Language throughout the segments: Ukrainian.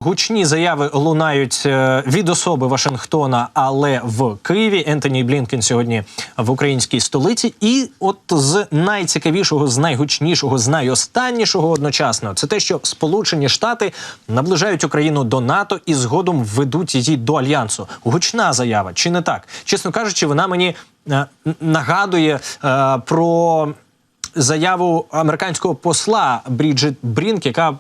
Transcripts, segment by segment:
гучні заяви лунають від особи Вашингтона, але в Києві. Ентоні Блінкен сьогодні в українській столиці. І от з найцікавішого, з найгучнішого, з найостаннішого одночасно – це те, що Сполучені Штати наближають Україну до НАТО і згодом введуть її до Альянсу. Гучна заява, чи не так? Чесно кажучи, вона мені нагадує про заяву американського посла Бріджит Брінк, яка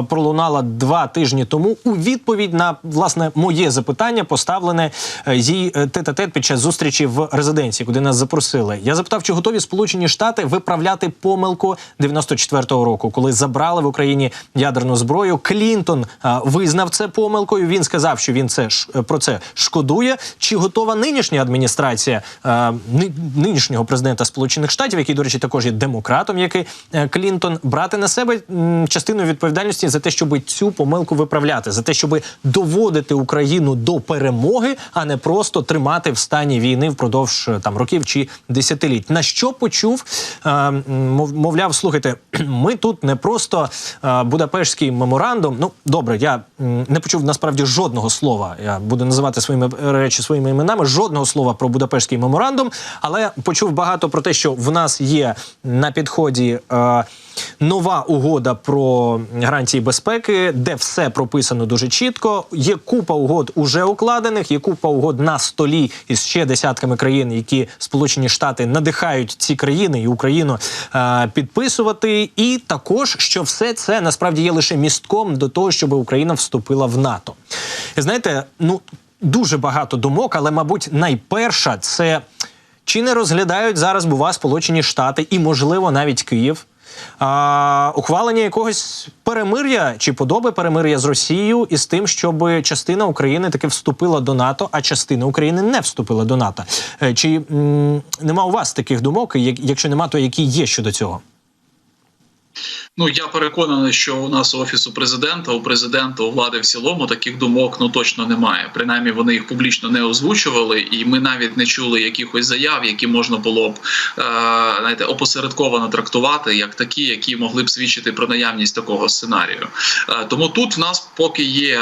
пролунала 2 тижні тому у відповідь на, власне, моє запитання, поставлене їй тет-а-тет під час зустрічі в резиденції, куди нас запросили. Я запитав, чи готові Сполучені Штати виправляти помилку 94-го року, коли забрали в Україні ядерну зброю. Клінтон визнав це помилкою, він сказав, що він про це шкодує. Чи готова нинішня адміністрація нинішнього президента Сполучених Штатів, який, до речі, також є демократом, як і Клінтон, брати на себе частину відповідальності за те, щоб цю помилку виправляти, за те, щоб доводити Україну до перемоги, а не просто тримати в стані війни впродовж років чи десятиліть. На що почув, мовляв, слухайте, ми тут не просто Будапештський меморандум, ну, добре, я не почув насправді жодного слова, я буду називати речі своїми іменами, жодного слова про Будапештський меморандум, але почув багато про те, що в нас є на підході нова угода про гарантії безпеки, де все прописано дуже чітко. Є купа угод уже укладених, є купа угод на столі із ще десятками країн, які Сполучені Штати надихають ці країни і Україну підписувати. І також, що все це насправді є лише містком до того, щоб Україна вступила в НАТО. І знаєте, дуже багато думок, але, мабуть, найперша – це чи не розглядають зараз, бува, Сполучені Штати і, можливо, навіть Київ, ухвалення якогось перемир'я чи подоби перемир'я з Росією із тим, щоб частина України таки вступила до НАТО, а частина України не вступила до НАТО. Чи нема у вас таких думок? Якщо нема, то які є щодо цього? Я переконаний, що у нас у Офісу Президента, у влади в цілому таких думок точно немає. Принаймні вони їх публічно не озвучували, і ми навіть не чули якихось заяв, які можна було б опосередковано трактувати як такі, які могли б свідчити про наявність такого сценарію. Тому тут в нас поки є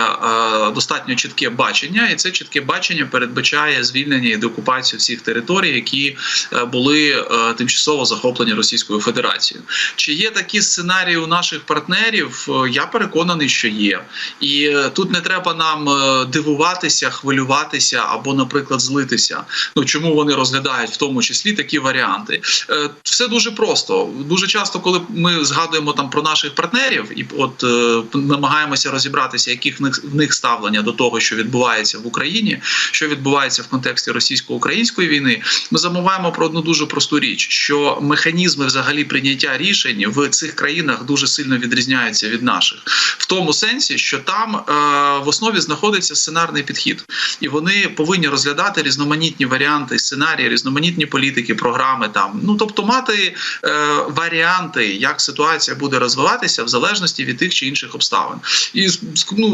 достатньо чітке бачення, і це чітке бачення передбачає звільнення і деокупацію всіх територій, які були тимчасово захоплені Російською Федерацією. Чи є такі сценарії у наших партнерів? Я переконаний, що є. І тут не треба нам дивуватися, хвилюватися або, наприклад, злитися. Чому вони розглядають в тому числі такі варіанти? Все дуже просто. Дуже часто, коли ми згадуємо про наших партнерів і намагаємося розібратися, яких в них ставлення до того, що відбувається в Україні, що відбувається в контексті російсько-української війни, ми забуваємо про одну дуже просту річ, що механізми взагалі прийняття рішень в цих країнах дуже сильно відрізняються від наших. В тому сенсі, що там в основі знаходиться сценарний підхід. І вони повинні розглядати різноманітні варіанти, сценарії, різноманітні політики, програми. Тобто мати варіанти, як ситуація буде розвиватися в залежності від тих чи інших обставин. І,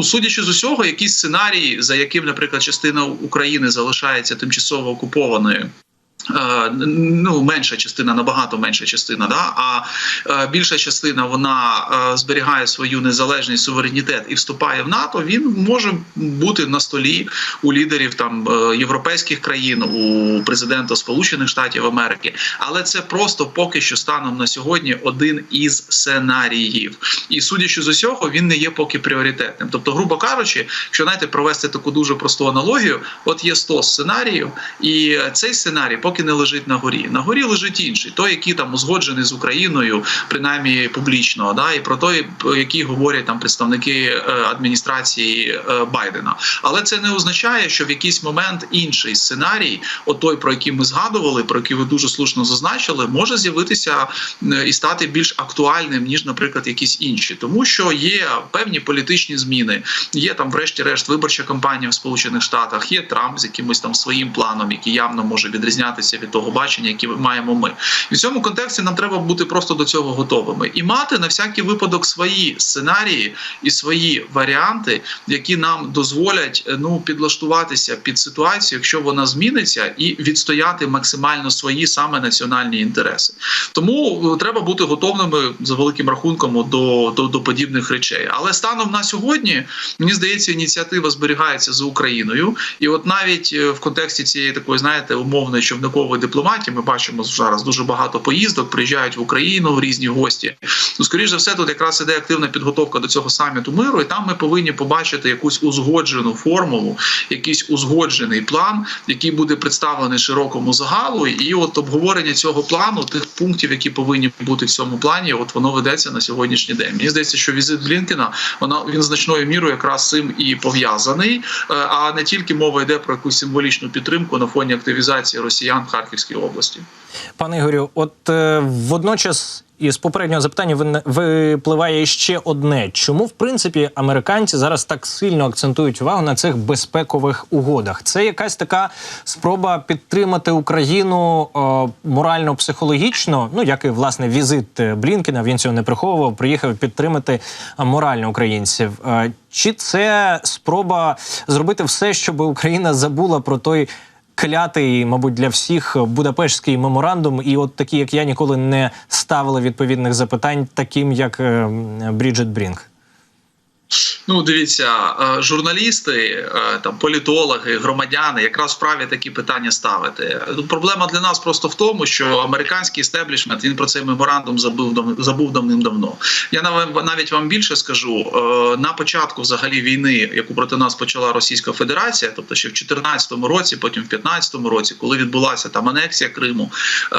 судячи з усього, якийсь сценарій, за яким, наприклад, частина України залишається тимчасово окупованою, менша частина, набагато менша частина, а більша частина, вона зберігає свою незалежність, суверенітет і вступає в НАТО, він може бути на столі у лідерів європейських країн, у президента Сполучених Штатів Америки. Але це просто поки що станом на сьогодні один із сценаріїв. І судячи з усього, він не є поки пріоритетним. Тобто, грубо кажучи, якщо, провести таку дуже просту аналогію, от є 100 сценаріїв, і цей сценарій поки не лежить на горі. На горі лежить інший, той, який узгоджений з Україною, принаймні публічно, і про той, який говорять представники адміністрації Байдена. Але це не означає, що в якийсь момент інший сценарій, той, про який ми згадували, про який ви дуже слушно зазначили, може з'явитися і стати більш актуальним, ніж, наприклад, якісь інші. Тому що є певні політичні зміни, є врешті-решт виборча кампанія в Сполучених Штатах, є Трамп з якимось своїм планом, який явно може відрізнятися відрізнятися від того бачення, яке маємо ми. І в цьому контексті нам треба бути просто до цього готовими і мати на всякий випадок свої сценарії і свої варіанти, які нам дозволять підлаштуватися під ситуацію, якщо вона зміниться, і відстояти максимально свої саме національні інтереси. Тому треба бути готовими за великим рахунком до подібних речей. Але станом на сьогодні, мені здається, ініціатива зберігається за Україною. І от навіть в контексті цієї такої, знаєте, умовної човникової дипломатії ми бачимо зараз дуже багато поїздок, приїжджають в Україну різні гості. Скоріше за все, тут якраз іде активна підготовка до цього саміту миру, і там ми повинні побачити якусь узгоджену формулу, якийсь узгоджений план, який буде представлений широкому загалу. І от обговорення цього плану, тих пунктів, які повинні бути в цьому плані, от воно ведеться на сьогоднішній день. Мені здається, що візит Блінкена, він значною мірою якраз з цим і пов'язаний, а не тільки мова йде про якусь символічну підтримку на фоні активізації росіян в Харківській області. Пане Ігорю, от водночас із попереднього запитання випливає ще одне. Чому, в принципі, американці зараз так сильно акцентують увагу на цих безпекових угодах? Це якась така спроба підтримати Україну морально-психологічно, як і, власне, візит Блінкена, він цього не приховував, приїхав підтримати морально українців. Чи це спроба зробити все, щоб Україна забула про той клятий, мабуть, для всіх Будапештський меморандум, і от такі, як я, ніколи не ставили відповідних запитань, таким, як Бріджит Брінк? Дивіться, журналісти, політологи, громадяни якраз вправі такі питання ставити. Проблема для нас просто в тому, що американський істеблішмент, він про цей меморандум забув давним-давно. Я навіть вам більше скажу, на початку взагалі війни, яку проти нас почала Російська Федерація, тобто ще в 2014 році, потім в 2015 році, коли відбулася там анексія Криму,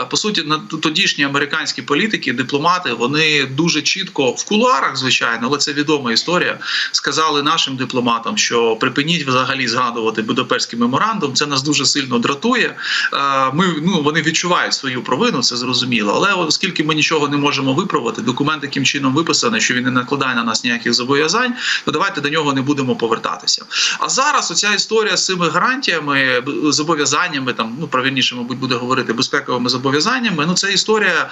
по суті, тодішні американські політики, дипломати, вони дуже чітко в кулуарах, звичайно, але це відома історія, сказали нашим дипломатам, що припиніть взагалі згадувати Будапештський меморандум, це нас дуже сильно дратує. Вони відчувають свою провину, це зрозуміло, але оскільки ми нічого не можемо виправити, документ таким чином виписаний, що він не накладає на нас ніяких зобов'язань, то давайте до нього не будемо повертатися. А зараз оця історія з цими гарантіями, зобов'язаннями, правильніше, мабуть, буде говорити, безпековими зобов'язаннями, ця історія,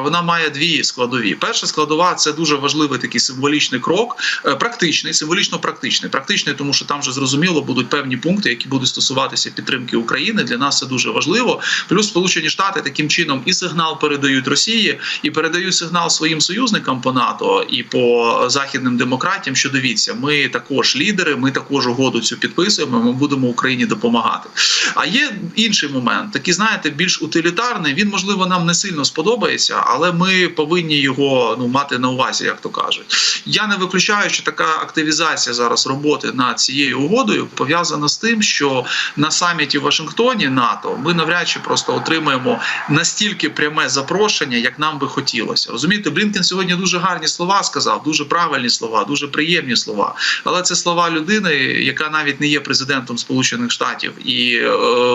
вона має дві складові. Перша складова – це дуже важливий такий символічний крок, практичний, символічно-практичний. Практичний, тому що там вже зрозуміло будуть певні пункти, які будуть стосуватися підтримки України. Для нас це дуже важливо. Плюс Сполучені Штати таким чином і сигнал передають Росії, і передають сигнал своїм союзникам по НАТО і по західним демократіям, що дивіться, ми також лідери, ми також угоду цю підписуємо, ми будемо Україні допомагати. А є інший момент, такий, знаєте, більш утилітарний, він, можливо, нам не сильно сподобається, але ми повинні його мати на увазі, як то кажуть. Я не виключаю, що така активізація зараз роботи над цією угодою пов'язана з тим, що на саміті в Вашингтоні НАТО ми навряд чи просто отримаємо настільки пряме запрошення, як нам би хотілося. Розумієте, Блінкен сьогодні дуже гарні слова сказав, дуже правильні слова, дуже приємні слова. Але це слова людини, яка навіть не є президентом Сполучених Штатів. І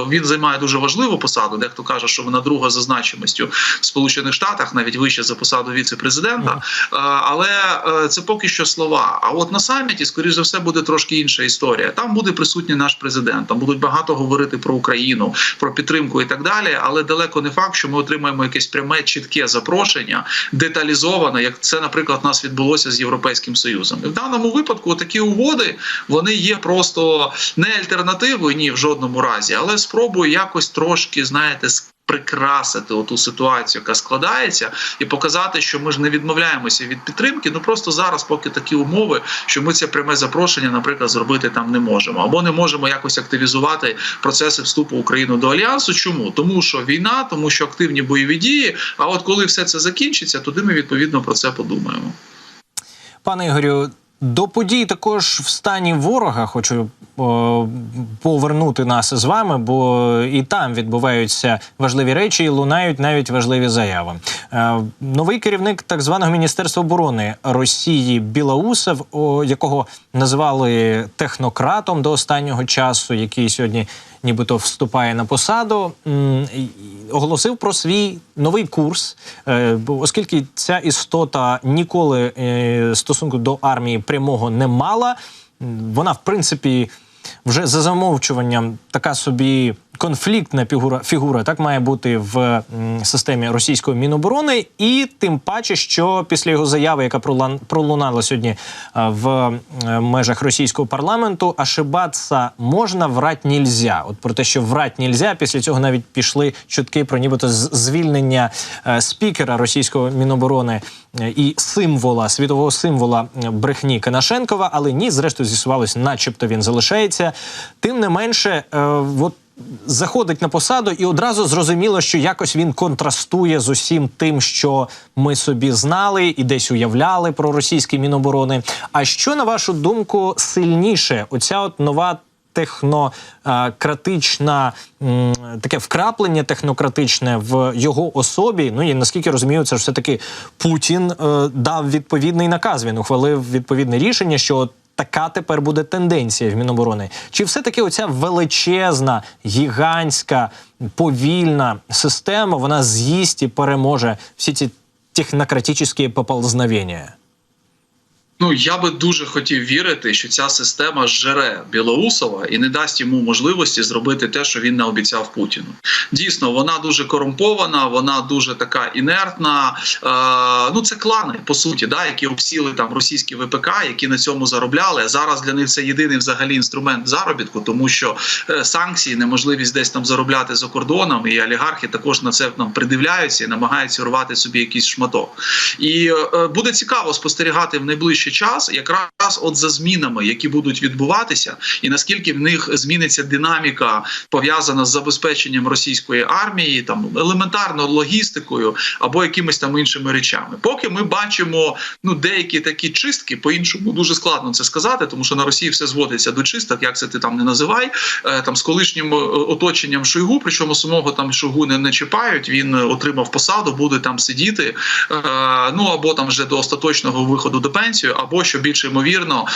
він займає дуже важливу посаду. Дехто каже, що вона друга за значимістю в Сполучених Штатах, навіть вище за посаду віце-президента. Але це поки що слова. А от на саміті, скоріш за все, буде трошки інша історія. Там буде присутній наш президент, там будуть багато говорити про Україну, про підтримку і так далі, але далеко не факт, що ми отримаємо якесь пряме, чітке запрошення, деталізоване, як це, наприклад, у нас відбулося з Європейським Союзом. І в даному випадку такі угоди, вони є просто не альтернативою, ні, в жодному разі, але спробою якось трошки, знаєте, прикрасити оту ситуацію, яка складається, і показати, що ми ж не відмовляємося від підтримки, просто зараз поки такі умови, що ми це пряме запрошення, наприклад, зробити там не можемо. Або не можемо якось активізувати процеси вступу України до Альянсу. Чому? Тому що війна, тому що активні бойові дії, а от коли все це закінчиться, тоді ми відповідно про це подумаємо. Пане Ігорю, до подій також в стані ворога хочу повернути нас з вами, бо і там відбуваються важливі речі, і лунають навіть важливі заяви. Новий керівник так званого Міністерства оборони Росії Білоусов, якого називали технократом до останнього часу, який сьогодні нібито вступає на посаду, оголосив про свій новий курс, оскільки ця істота ніколи стосунку до армії прямого не мала. Вона, в принципі, вже за замовчуванням така собі конфліктна фігура, так має бути в системі російської Міноборони, і тим паче, що після його заяви, яка пролунала сьогодні в межах російського парламенту, ошибатися можна, врать нельзя. От про те, що врать нельзя, після цього навіть пішли чутки про нібито звільнення спікера російського Міноборони і світового символа брехні Конашенкова, але ні, зрештою з'ясувалось, начебто він залишається. Тим не менше, заходить на посаду і одразу зрозуміло, що якось він контрастує з усім тим, що ми собі знали і десь уявляли про російське Міноборони. А що, на вашу думку, сильніше? Оця от нова технократична, таке вкраплення технократичне в його особі. Ну і наскільки розумію, це ж все-таки Путін дав відповідний наказ, він ухвалив відповідне рішення, що така тепер буде тенденція в Міноборони. Чи все-таки оця величезна, гігантська, повільна система, вона з'їсть і переможе всі ці технократичні поползновення? Ну, я би дуже хотів вірити, що ця система зжере Білоусова і не дасть йому можливості зробити те, що він наобіцяв Путіну. Дійсно, вона дуже корумпована, вона дуже така інертна. Ну, це клани, по суті, да, які обсіли там російські ВПК, які на цьому заробляли. Зараз для них це єдиний взагалі інструмент заробітку, тому що санкції, неможливість десь там заробляти за кордоном, і олігархи також на це нам придивляються і намагаються урвати собі якийсь шматок. І буде цікаво спостерігати в найближчий час якраз от за змінами, які будуть відбуватися, і наскільки в них зміниться динаміка, пов'язана з забезпеченням російської армії, там елементарно логістикою або якимись там іншими речами. Поки ми бачимо деякі такі чистки, по-іншому дуже складно це сказати, тому що на Росії все зводиться до чисток, як це ти там не називай, там з колишнім оточенням Шойгу, причому самого там Шойгу не чіпають, він отримав посаду, буде там сидіти, або там вже до остаточного виходу до пенсії, або, що більш ймовірно,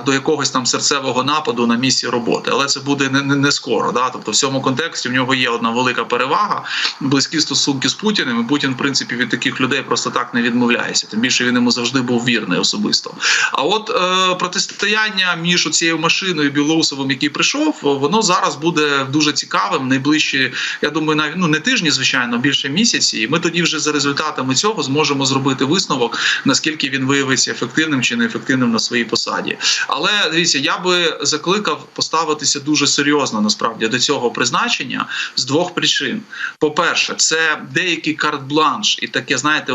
до якогось там серцевого нападу на місці роботи. Але це буде не скоро. Да? Тобто в цьому контексті в нього є одна велика перевага, близькі стосунки з Путіним, і Путін, в принципі, від таких людей просто так не відмовляється. Тим більше він йому завжди був вірний особисто. А от протистояння між цією машиною і Білоусовим, який прийшов, воно зараз буде дуже цікавим. Найближчі, я думаю, не тижні, звичайно, більше місяці. І ми тоді вже за результатами цього зможемо зробити висновок, наскільки він виявиться ефективним чи неефективним на своїй посаді. Але, дивіться, я би закликав поставитися дуже серйозно, насправді, до цього призначення з двох причин. По-перше, це деякий карт-бланш і таке, знаєте,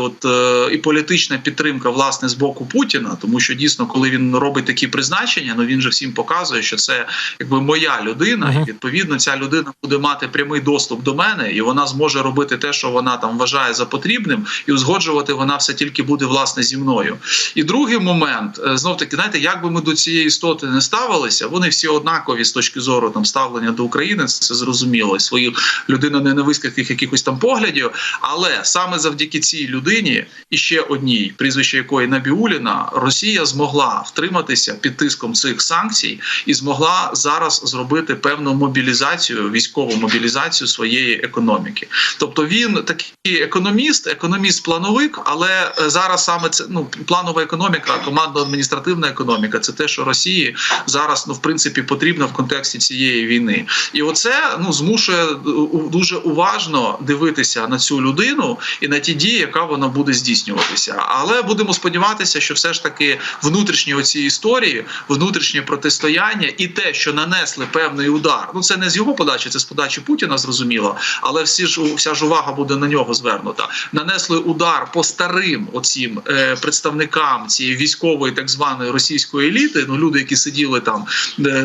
і політична підтримка, власне, з боку Путіна, тому що, дійсно, коли він робить такі призначення, він же всім показує, що це, якби, моя людина, і, відповідно, ця людина буде мати прямий доступ до мене, і вона зможе робити те, що вона там вважає за потрібним, і узгоджувати вона все тільки буде, власне, зі мною. І другий момент, знов-таки, знаєте, як би ми до цієї істоти не ставилися, вони всі однакові з точки зору там ставлення до України, це зрозуміло, свою людину ненавистких якихось там поглядів, але саме завдяки цій людині, і ще одній, прізвище якої Набіулліна, Росія змогла втриматися під тиском цих санкцій і змогла зараз зробити певну мобілізацію, військову мобілізацію своєї економіки. Тобто він такий економіст-плановик, але зараз саме це, планова економіка, командно-адміністративна економіка – це те, що Росії зараз, в принципі, потрібно в контексті цієї війни. І оце, змушує дуже уважно дивитися на цю людину і на ті дії, яка вона буде здійснюватися. Але будемо сподіватися, що все ж таки внутрішні оці історії, внутрішнє протистояння і те, що нанесли певний удар, це не з його подачі, це з подачі Путіна, зрозуміло, але вся ж увага буде на нього звернута. Нанесли удар по старим оцім представникам цієї військової так званої російської еліти, люди, які сиділи там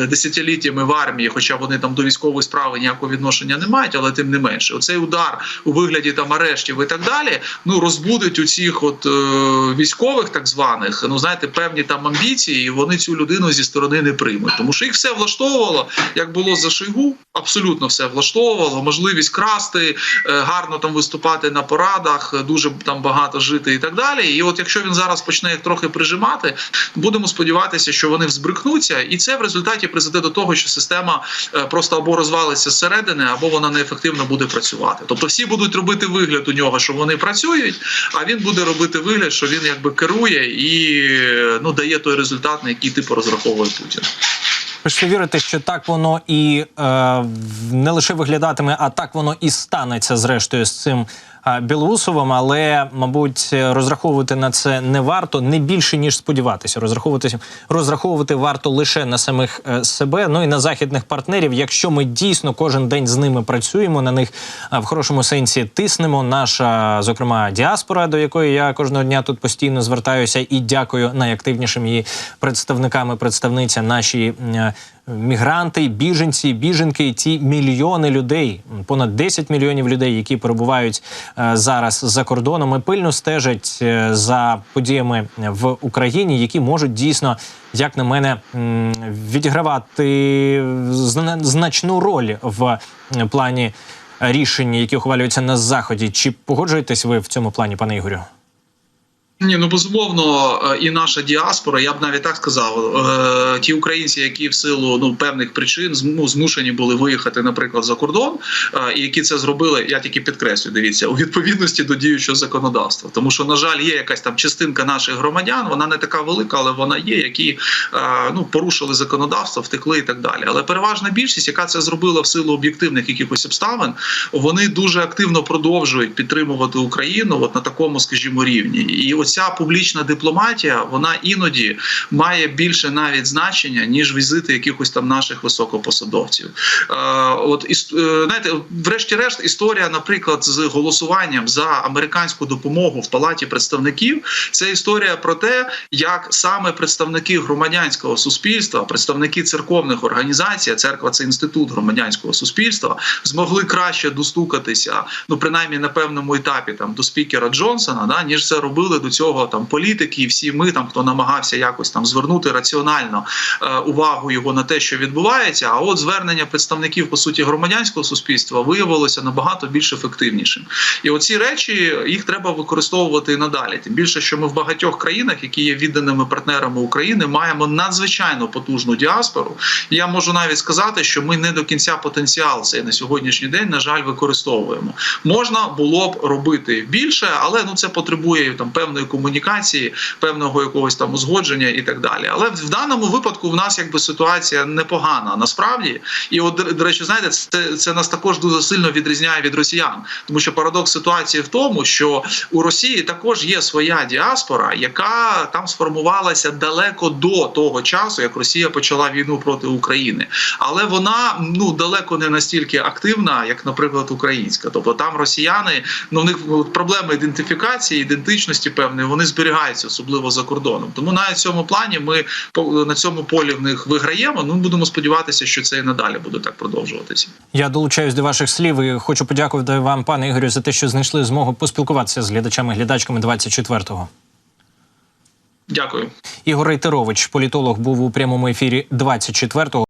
десятиліттями в армії, хоча вони там до військової справи ніякого відношення не мають, але тим не менше. Оцей удар у вигляді там арештів і так далі, розбудить у цих військових так званих, знаєте, певні там амбіції, і вони цю людину зі сторони не приймуть. Тому що їх все влаштовувало, як було за Шойгу, абсолютно все влаштовувало, можливість красти, гарно там виступати на порадах, дуже там багато жити і так далі. І от якщо він зараз почне їх трохи прижимати, будемо сподіватися, що вони взбрикнуться, і це в результаті призведе до того, що система просто або розвалиться зсередини, або вона неефективно буде працювати. Тобто всі будуть робити вигляд у нього, що вони працюють, а він буде робити вигляд, що він якби керує і дає той результат, на який типу розраховує Путін. Хочеться вірити, що так воно і не лише виглядатиме, а так воно і станеться зрештою з цим Білоусовим, але, мабуть, розраховувати на це не варто, не більше, ніж сподіватися. Розраховувати варто лише на самих себе, ну і на західних партнерів, якщо ми дійсно кожен день з ними працюємо, на них в хорошому сенсі тиснемо. Наша, зокрема, діаспора, до якої я кожного дня тут постійно звертаюся і дякую найактивнішим її представникам і представницям, наші мігранти, біженці, біженки, ті мільйони людей, понад 10 мільйонів людей, які перебувають зараз за кордоном і пильно стежать за подіями в Україні, які можуть дійсно, як на мене, відігравати значну роль в плані рішень, які ухвалюються на Заході. Чи погоджуєтесь ви в цьому плані, пане Ігорю? Ні, ну безумовно, і наша діаспора, я б навіть так сказав, ті українці, які в силу певних причин змушені були виїхати, наприклад, за кордон, і які це зробили, я тільки підкреслюю, дивіться, у відповідності до діючого законодавства. Тому що, на жаль, є якась там частинка наших громадян, вона не така велика, але вона є, які порушили законодавство, втекли і так далі. Але переважна більшість, яка це зробила в силу об'єктивних якихось обставин, вони дуже активно продовжують підтримувати Україну на такому, скажімо, рівні. І ця публічна дипломатія, вона іноді має більше навіть значення, ніж візити якихось там наших високопосадовців. Знаєте, врешті-решт, історія, наприклад, з голосуванням за американську допомогу в Палаті представників, це історія про те, як саме представники громадянського суспільства, представники церковних організацій, церква – це інститут громадянського суспільства, змогли краще достукатися, принаймні на певному етапі до спікера Джонсона, ніж це робили до цього політики і всі ми, хто намагався якось звернути раціонально увагу його на те, що відбувається, а от звернення представників, по суті, громадянського суспільства виявилося набагато більш ефективнішим. І оці речі, їх треба використовувати і надалі. Тим більше, що ми в багатьох країнах, які є відданими партнерами України, маємо надзвичайно потужну діаспору. І я можу навіть сказати, що ми не до кінця потенціал цей на сьогоднішній день, на жаль, використовуємо. Можна було б робити більше, але це потребує певної комунікації, певного якогось узгодження і так далі. Але в даному випадку в нас ситуація непогана насправді. І до речі, знаєте, це нас також дуже сильно відрізняє від росіян. Тому що парадокс ситуації в тому, що у Росії також є своя діаспора, яка там сформувалася далеко до того часу, як Росія почала війну проти України. Але вона далеко не настільки активна, як, наприклад, українська. Тобто там росіяни, в них проблеми ідентифікації, ідентичності певної, вони зберігаються, особливо за кордоном. Тому навіть в цьому плані ми на цьому полі в них виграємо. Будемо сподіватися, що це і надалі буде так продовжуватися. Я долучаюсь до ваших слів і хочу подякувати вам, пане Ігорю, за те, що знайшли змогу поспілкуватися з глядачами і глядачками 24-го. Дякую. Ігор Рейтерович, політолог, був у прямому ефірі 24-го.